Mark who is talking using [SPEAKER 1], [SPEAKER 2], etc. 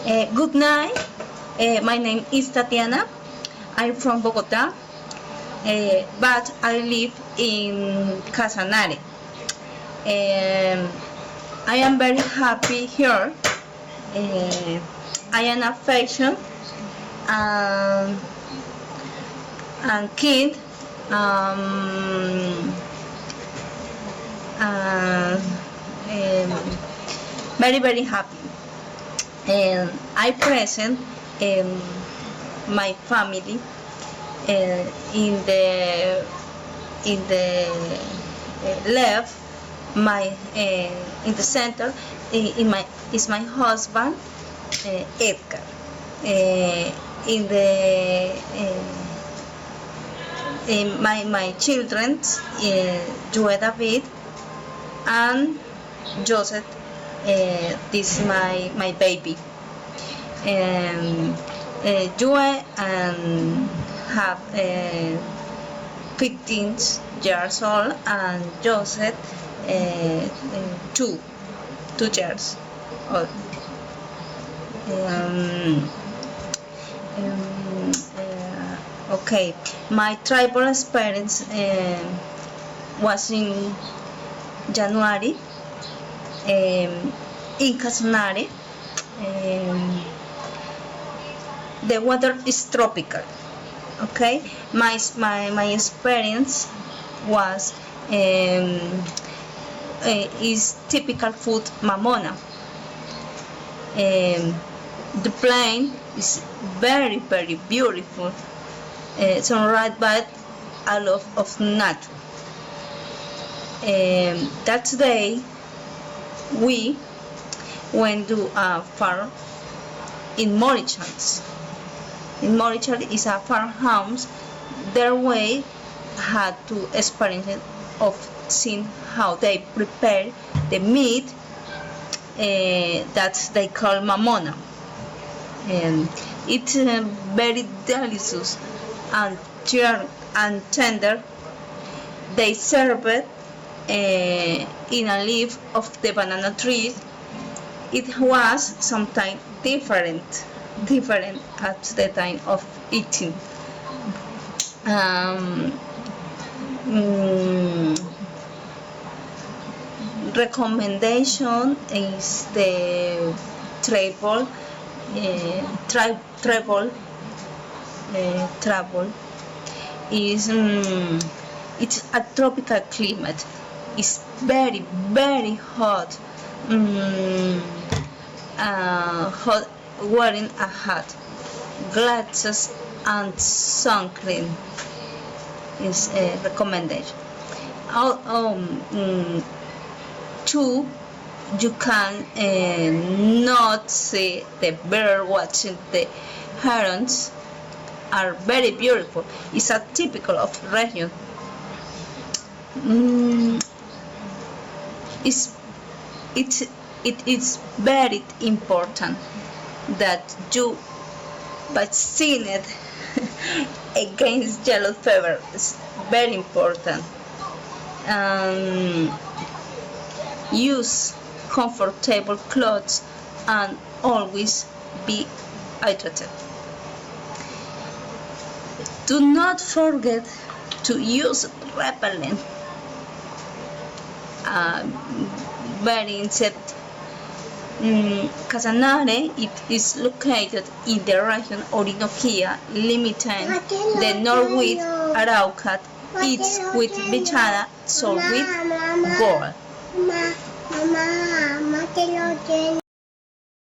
[SPEAKER 1] Good night. My name is Tatiana. I'm from Bogota, but I live in Casanare. I am very happy here. I am a fashion um, and kid. And, very happy. And I present my family in the left, my in the center in my is my husband Edgar. In the in my children, Joe David and Joseph. This is my baby. Joe have 15 years old and Joseph 2 years old. Okay, my tribal experience was in January in Casanare. The weather is tropical. Okay, my experience was is typical food mamona. The plane is very beautiful. Surrounded by a lot of nature. That day we went to a farm in Mauritius. In Mauritius is a farmhouse. Their way had to experience of seeing how they prepare the meat that they call mamona. It's very delicious and tender. They serve it in a leaf of the banana tree. It was sometimes different at the time of eating. Recommendation is the travel is it's a tropical climate. It's very hot. Hot, wearing a hat, glasses and sun cream is a recommendation. Two, you can not see the bird watching the herons are very beautiful. It's a typical of region. It is very important that you vaccine against yellow fever. It's very important. Use comfortable clothes and always be hydrated. Do not forget to use repellent. Very insect. Casanare is located in the region Orinoquia, limiting the north with Arauca, east with Bichada, south with Gold.